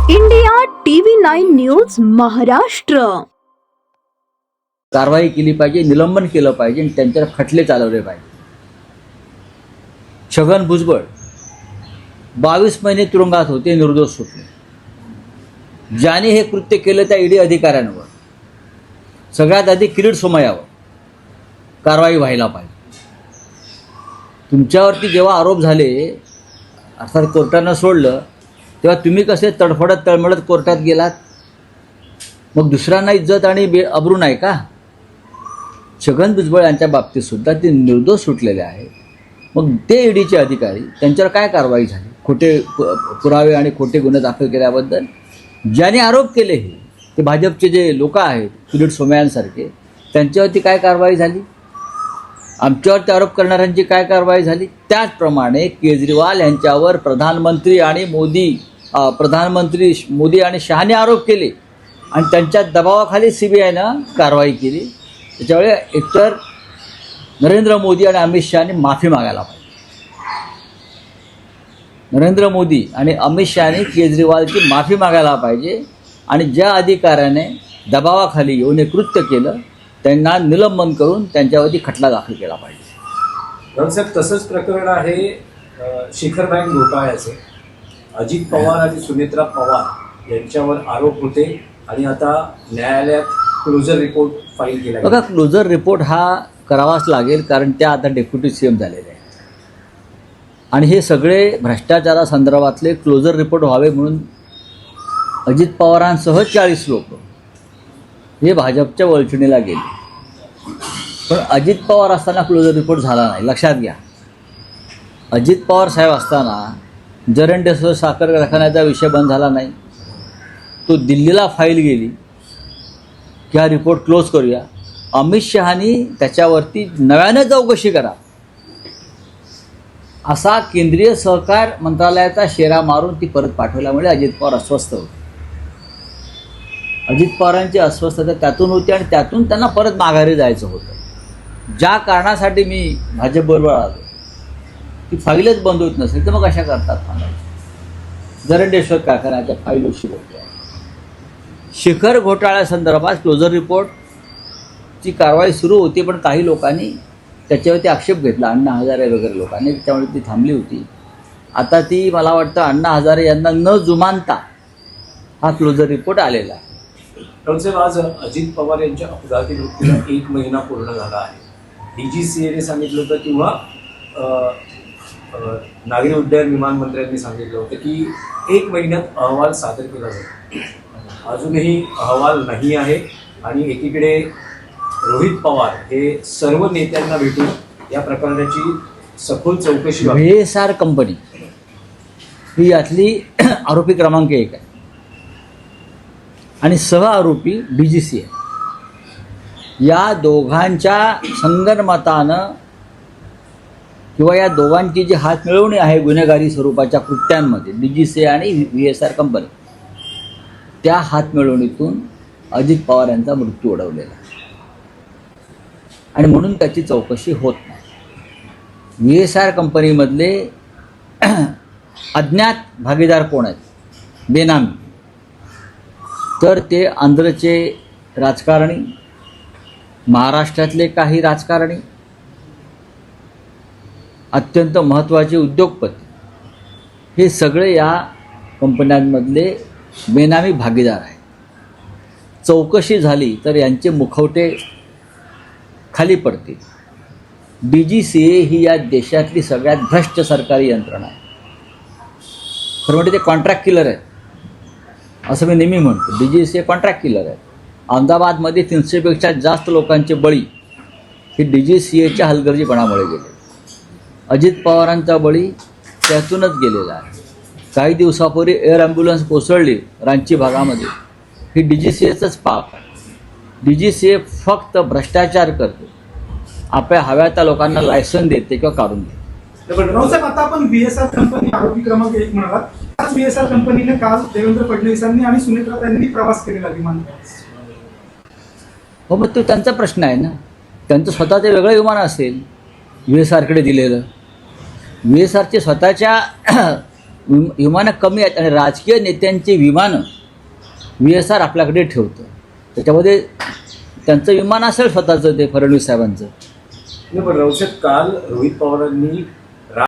India TV9 news Maharashtra. कारवाई केली पाहिजे, निलंबन केलं पाहिजे आणि त्यांच्यावर खटले चालवले पाहिजे. छगन भुजबळ 22 महिने तुरुंगात होते, निर्दोष सुटले. ज्याने हे कृत्य केलं त्या ईडी अधिकाऱ्यांवर सगळ्यात आधी किरीट सोमय्यावर कारवाई व्हायला पाहिजे. तुमच्यावरती जेव्हा आरोप झाले, अर्थात कोर्टानं सोडलं, तेव्हा तुम्ही कसे तडफडत तळमळत कोर्टात गेलात? मग दुसऱ्यांना इज्जत आणि अब्रू नाही का? छगन भुजबळ यांच्या बाबतीत सुद्धा ते निर्दोष सुटलेले आहेत. मग ते ईडीचे अधिकारी, त्यांच्यावर काय कारवाई झाली? खोटे पुरावे आणि खोटे गुन्हे दाखल केल्याबद्दल ज्याने आरोप केले ते भाजपचे जे लोक आहेत, किरीट सोमय्यांसारखे, त्यांच्यावरती काय कारवाई झाली? आमच्यावरती आरोप करणाऱ्यांची काय कारवाई झाली? त्याचप्रमाणे केजरीवाल यांच्यावर प्रधानमंत्री मोदी आणि शहाने आरोप केले आणि त्यांच्या दबावाखाली CBIनं कारवाई केली. त्याच्यामुळे एकतर नरेंद्र मोदी आणि अमित शहाने माफी मागायला पाहिजे. नरेंद्र मोदी आणि अमित शहाने केजरीवालची माफी मागायला पाहिजे आणि ज्या अधिकाऱ्याने दबावाखाली येऊन हे कृत्य केलं त्यांना निलंबन करून त्यांच्यावरती खटला दाखल केला पाहिजे. साहेब, तसंच प्रकरण आहे शिखर बँक घोटाळ्याचे. अजित पवार आणि सुनेत्रा पवार यांच्यावर आरोप होते आणि आता न्यायालयात क्लोजर रिपोर्ट फाईल केला. बघा, क्लोजर रिपोर्ट हा करावाच लागेल, कारण त्या आता डेप्युटी CM झालेले आहेत आणि हे सगळे भ्रष्टाचारासंदर्भातले क्लोजर रिपोर्ट व्हावे म्हणून अजित पवारांसह 40 लोक हे भाजपच्या वळचणीला गेले. पण अजित पवार असताना क्लोजर रिपोर्ट झाला नाही, लक्षात घ्या. अजित पवार साहेब असताना जरंडेसह साखर कारखान्याचा विषय बंद झाला नाही. तो दिल्लीला फाईल गेली की हा रिपोर्ट क्लोज करूया. अमित शहानी त्याच्यावरती नव्यानं चौकशी करा असा केंद्रीय सहकार मंत्रालयाचा शेरा मारून ती परत पाठवल्यामुळे अजित पवार अस्वस्थ होते. अजित पवारांची अस्वस्थता त्यातून होती आणि त्यातून त्यांना परत माघारी जायचं होतं. ज्या कारणासाठी मी भाजपबरोबर आलो ती फाईलच बंद होत नसेल तर मग अशा करतात थांबायचं. जरंडेश्वर कारखान्याच्या फाईल उशीर होत्या. शिखर घोटाळ्यासंदर्भात क्लोजर रिपोर्टची कारवाई सुरू होती, पण काही लोकांनी त्याच्यावरती आक्षेप घेतला, अण्णा हजारे वगैरे लोकांनी, त्यामुळे ती थांबली होती. आता ती मला वाटतं अण्णा हजारे यांना न जुमानता हा क्लोजर रिपोर्ट आलेला आहे. साहेब, आज अजित पवार यांच्या अपघाती मृत्यूला 1 महिना पूर्ण झाला आहे. DGCAने सांगितलं होतं किंवा नागरी उड्डयन विमान मंत्र्यांनी सांगितलं होतं की 1 महिन्यात अहवाल सादर केला जाईल. अजूनही अहवाल नाही आहे आणि एकीकडे रोहित पवार हे सर्व नेत्यांना भेटून या प्रकरणाची सखोल चौकशी. VSR कंपनी ही यातली आरोपी क्रमांक 1 आहे आणि सह आरोपी DGCA. या दोघांच्या संगनमतानं किंवा या दोघांची जी हातमिळवणी आहे गुन्हेगारी स्वरूपाच्या कृत्यांमध्ये, DGCA आणि VSR कंपनी, त्या हातमिळवणीतून अजित पवार यांचा मृत्यू ओढवलेला आहे आणि म्हणून त्याची चौकशी होत नाही. VSR कंपनीमधले अज्ञात भागीदार कोण आहेत, बेनामी, तर ते आंध्रचे राजकारणी, महाराष्ट्रातले काही राजकारणी, अत्यंत महत्त्वाचे उद्योगपती, हे सगळे या कंपन्यांमधले बेनामी भागीदार आहेत. चौकशी झाली तर यांचे मुखवटे खाली पडतील. DGCA ही या देशातली सगळ्यात भ्रष्ट सरकारी यंत्रणा आहे. खरं म्हणजे ते कॉन्ट्रॅक्ट किलर आहेत असं मी नेहमी म्हणतो. DGCA कॉन्ट्रॅक्ट किलर आहेत. अहमदाबादमध्ये 300पेक्षा जास्त लोकांचे बळी हे DGCAच्या हलगर्जीपणामुळे गेले. अजित पवारांचा बळी त्यातूनच गेलेला आहे. काही दिवसापूर्वी एअर ॲम्ब्युलन्स कोसळली रांची भागामध्ये, ही DGCAचंच पाप आहे. DGCA फक्त भ्रष्टाचार करते, आपल्या हव्या त्या लोकांना लायसन देते किंवा काढून देते. साहेब, आता आपण VSR कंपनी आरोपी क्रमांक 1 म्हणालात. त्याच VSR कंपनीने काल देवेंद्र फडणवीसांनी आणि सुनेत्रा यांनी प्रवास केलेला विमान. हो, मग तो त्यांचा प्रश्न आहे ना. त्यांचं स्वतःचं वेगळं विमान असेल VSRकडे दिलेलं. VSRचे स्वतःच्या विमानं कमी आहेत आणि राजकीय नेत्यांची विमानं VSR आपल्याकडे ठेवतं. त्याच्यामध्ये त्यांचं विमान असेल स्वतःचं, ते फडणवीस साहेबांचं. नाही, पण रवशत, काल रोहित पवारांनी